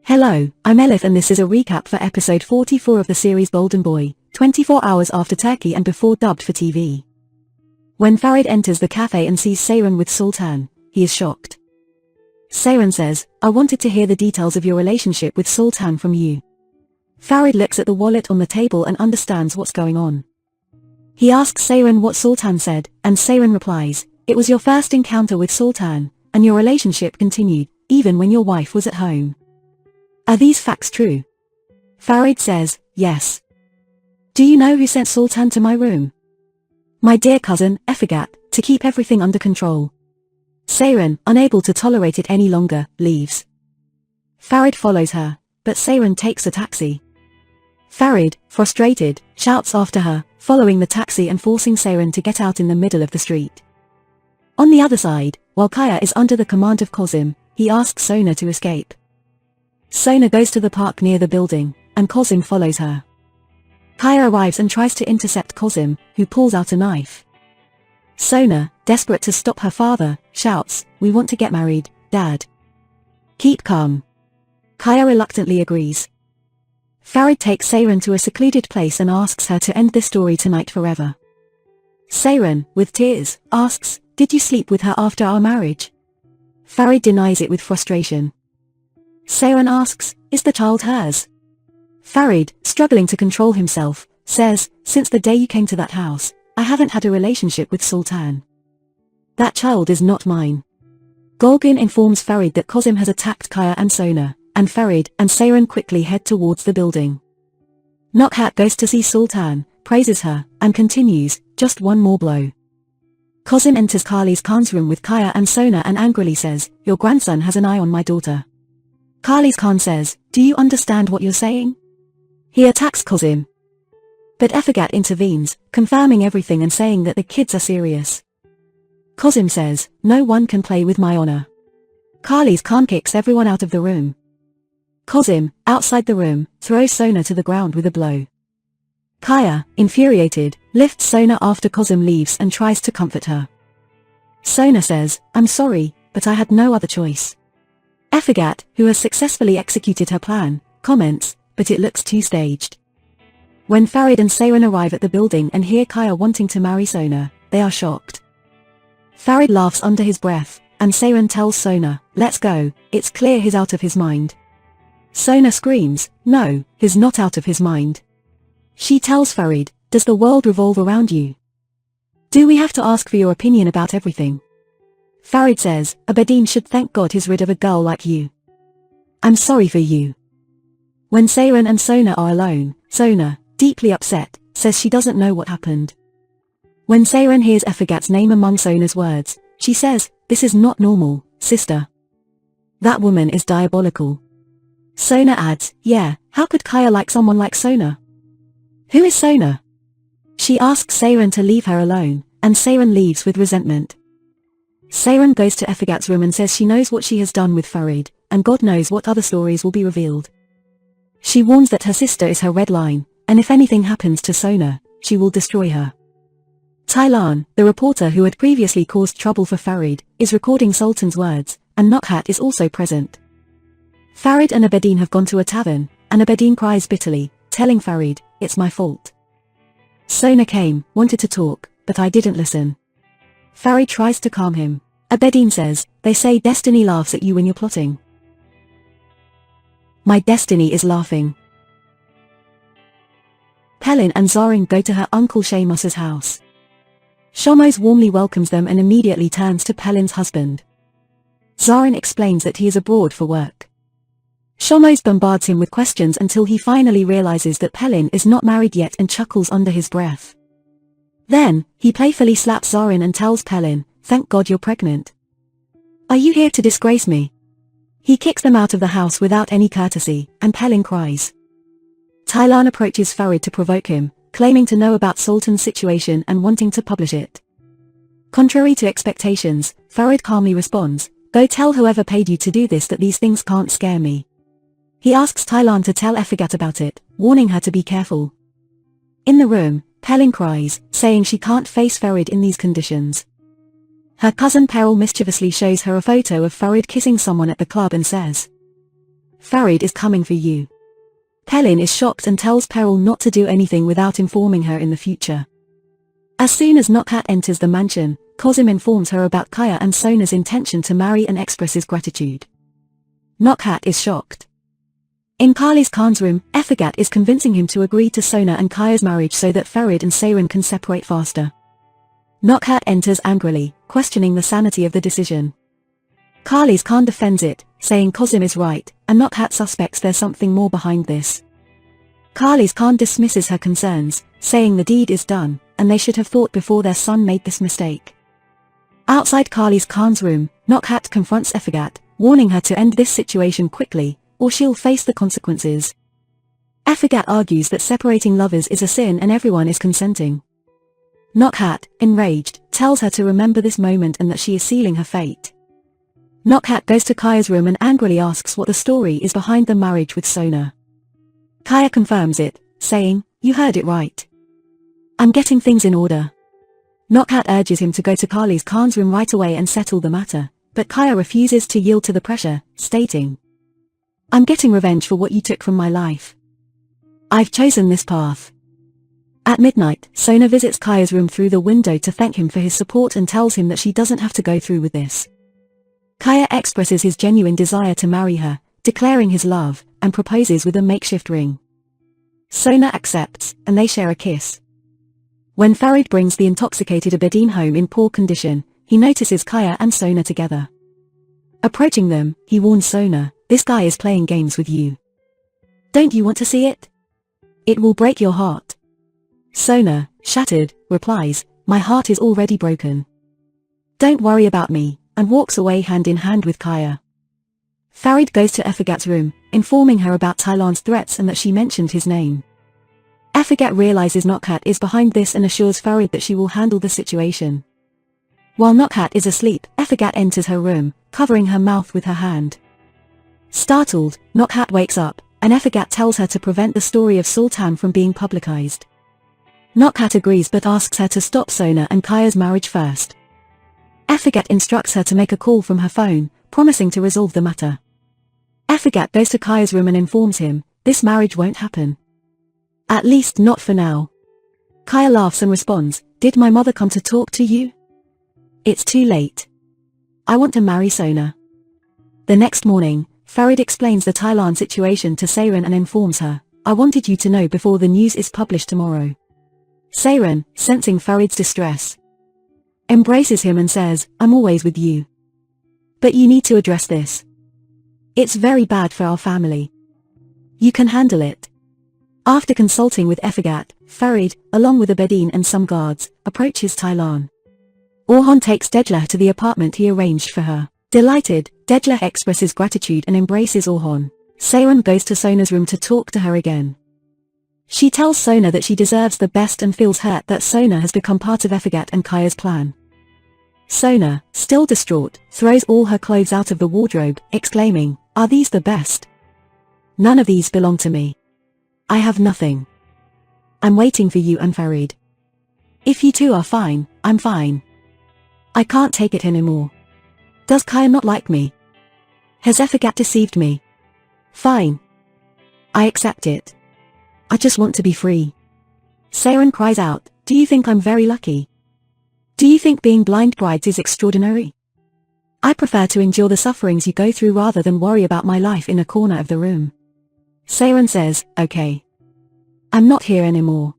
Hello, I'm Elif and this is a recap for episode 44 of the series Golden Boy, 24 hours after Turkey and before dubbed for TV. When Farid enters the cafe and sees Seyiran with Sultan, he is shocked. Seyiran says, "I wanted to hear the details of your relationship with Sultan from you." Farid looks at the wallet on the table and understands what's going on. He asks Seyiran what Sultan said, and Seyiran replies, "It was your first encounter with Sultan, and your relationship continued, even when your wife was at home. Are these facts true?" Farid says, "Yes." "Do you know who sent Sultan to my room?" "My dear cousin, Efegat, to keep everything under control." Seyiran, unable to tolerate it any longer, leaves. Farid follows her, but Seyiran takes a taxi. Farid, frustrated, shouts after her, following the taxi and forcing Seyiran to get out in the middle of the street. On the other side, while Kaya is under the command of Kozim, he asks Sona to escape. Sona goes to the park near the building, and Kozim follows her. Kaya arrives and tries to intercept Kozim, who pulls out a knife. Sona, desperate to stop her father, shouts, "We want to get married, Dad. Keep calm." Kaya reluctantly agrees. Farid takes Seyiran to a secluded place and asks her to end this story tonight forever. Seyiran, with tears, asks, "Did you sleep with her after our marriage?" Farid denies it with frustration. Seyiran asks, "Is the child hers?" Farid, struggling to control himself, says, "Since the day you came to that house, I haven't had a relationship with Sultan. That child is not mine." Golgin informs Farid that Kozim has attacked Kaya and Sona, and Farid and Seyiran quickly head towards the building. Nokhat goes to see Sultan, praises her, and continues, "Just one more blow." Kozim enters Kali's Khan's room with Kaya and Sona and angrily says, "Your grandson has an eye on my daughter." Kali's Khan says, "Do you understand what you're saying?" He attacks Kozim. But Efegat intervenes, confirming everything and saying that the kids are serious. Kozim says, "No one can play with my honor." Kali's Khan kicks everyone out of the room. Kozim, outside the room, throws Sona to the ground with a blow. Kaya, infuriated, lifts Sona after Kozim leaves and tries to comfort her. Sona says, "I'm sorry, but I had no other choice." Efegat, who has successfully executed her plan, comments, "But it looks too staged." When Farid and Seyiran arrive at the building and hear Kaya wanting to marry Sona, they are shocked. Farid laughs under his breath, and Seyiran tells Sona, "Let's go, it's clear he's out of his mind." Sona screams, "No, he's not out of his mind." She tells Farid, "Does the world revolve around you? Do we have to ask for your opinion about everything?" Farid says, "Abedin should thank God he's rid of a girl like you. I'm sorry for you." When Seyiran and Sona are alone, Sona, deeply upset, says she doesn't know what happened. When Seyiran hears Efegat's name among Sona's words, she says, "This is not normal, sister. That woman is diabolical." Sona adds, "Yeah, how could Kaya like someone like Sona? Who is Sona?" She asks Seyiran to leave her alone, and Seyiran leaves with resentment. Seyiran goes to Efegat's room and says she knows what she has done with Farid, and God knows what other stories will be revealed. She warns that her sister is her red line, and if anything happens to Sona, she will destroy her. Taylan, the reporter who had previously caused trouble for Farid, is recording Sultan's words, and Nokhat is also present. Farid and Abedin have gone to a tavern, and Abedin cries bitterly, telling Farid, "It's my fault. Sona came, wanted to talk, but I didn't listen." Farid tries to calm him. Abedin says, "They say destiny laughs at you when you're plotting. My destiny is laughing." Pelin and Zarin go to her uncle Seamus's house. Shomos warmly welcomes them and immediately turns to Pelin's husband. Zarin explains that he is abroad for work. Shomos bombards him with questions until he finally realizes that Pelin is not married yet and chuckles under his breath. Then, he playfully slaps Zarin and tells Pelin, "Thank God you're pregnant. Are you here to disgrace me?" He kicks them out of the house without any courtesy, and Pelin cries. Taylan approaches Farid to provoke him, claiming to know about Sultan's situation and wanting to publish it. Contrary to expectations, Farid calmly responds, "Go tell whoever paid you to do this that these things can't scare me." He asks Taylan to tell Efegat about it, warning her to be careful. In the room, Pelin cries, saying she can't face Farid in these conditions. Her cousin Peril mischievously shows her a photo of Farid kissing someone at the club and says, Farid is coming for you. Pelin is shocked and tells Peril not to do anything without informing her in the future. As soon as Nokhat enters the mansion, Kozim informs her about Kaya and Sona's intention to marry and expresses gratitude. Nokhat is shocked. In Kali's Khan's room, Efegat is convincing him to agree to Sona and Kaya's marriage so that Farid and Seyiran can separate faster. Nokhat enters angrily, questioning the sanity of the decision. Kali's Khan defends it, saying Kozim is right, and Nokhat suspects there's something more behind this. Kali's Khan dismisses her concerns, saying the deed is done, and they should have thought before their son made this mistake. Outside Kali's Khan's room, Nokhat confronts Efegat, warning her to end this situation quickly, or she'll face the consequences. Efegat argues that separating lovers is a sin and everyone is consenting. Nokhat, enraged, tells her to remember this moment and that she is sealing her fate. Nokhat goes to Kaya's room and angrily asks what the story is behind the marriage with Sona. Kaya confirms it, saying, "You heard it right. I'm getting things in order." Nokhat urges him to go to Kali's Khan's room right away and settle the matter, but Kaya refuses to yield to the pressure, stating, "I'm getting revenge for what you took from my life. I've chosen this path." At midnight, Sona visits Kaya's room through the window to thank him for his support and tells him that she doesn't have to go through with this. Kaya expresses his genuine desire to marry her, declaring his love, and proposes with a makeshift ring. Sona accepts, and they share a kiss. When Farid brings the intoxicated Abedin home in poor condition, he notices Kaya and Sona together. Approaching them, he warns Sona, "This guy is playing games with you. Don't you want to see it? It will break your heart." Sona, shattered, replies, "My heart is already broken. Don't worry about me," and walks away hand in hand with Kaya. Farid goes to Efegat's room, informing her about Tylan's threats and that she mentioned his name. Efegat realizes Nokhat is behind this and assures Farid that she will handle the situation. While Nokhat is asleep, Efegat enters her room, covering her mouth with her hand. Startled, Nokhat wakes up, and Efegat tells her to prevent the story of Sultan from being publicized. Nokhat agrees but asks her to stop Sona and Kaya's marriage first. Efegat instructs her to make a call from her phone, promising to resolve the matter. Efegat goes to Kaya's room and informs him, "This marriage won't happen. At least not for now." Kaya laughs and responds, "Did my mother come to talk to you? It's too late. I want to marry Sona." The next morning, Farid explains the Tylan situation to Seyiran and informs her, "I wanted you to know before the news is published tomorrow." Seyiran, sensing Farid's distress, embraces him and says, "I'm always with you. But you need to address this. It's very bad for our family. You can handle it." After consulting with Efegat, Farid, along with Abedin and some guards, approaches Tylan. Orhan takes Dejlah to the apartment he arranged for her. Delighted, Dejlah expresses gratitude and embraces Orhan. Seyiran goes to Sona's room to talk to her again. She tells Sona that she deserves the best and feels hurt that Sona has become part of Efegat and Kaya's plan. Sona, still distraught, throws all her clothes out of the wardrobe, exclaiming, "Are these the best? None of these belong to me. I have nothing. I'm waiting for you and Farid. If you two are fine, I'm fine. I can't take it anymore. Does Kaya not like me? Has Efegat deceived me? Fine. I accept it. I just want to be free." Seyiran cries out, "Do you think I'm very lucky? Do you think being blind brides is extraordinary? I prefer to endure the sufferings you go through rather than worry about my life in a corner of the room." Seyiran says, "Okay. I'm not here anymore."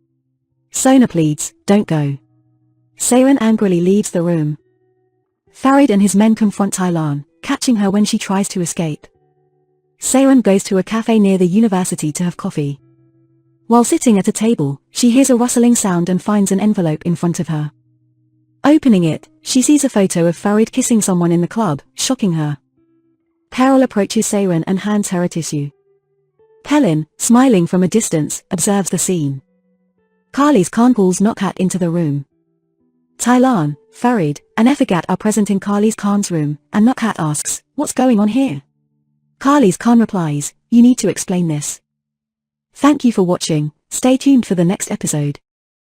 Sona pleads, "Don't go." Seyiran angrily leaves the room. Farid and his men confront Tylan, catching her when she tries to escape. Seyiran goes to a cafe near the university to have coffee. While sitting at a table, she hears a rustling sound and finds an envelope in front of her. Opening it, she sees a photo of Farid kissing someone in the club, shocking her. Peril approaches Seyiran and hands her a tissue. Pelin, smiling from a distance, observes the scene. Kali's Khan calls Nokhat into the room. Tylan, Farid, and Efegat are present in Kali's Khan's room, and Nokhat asks, "What's going on here?" Kali's Khan replies, "You need to explain this." Thank you for watching, stay tuned for the next episode.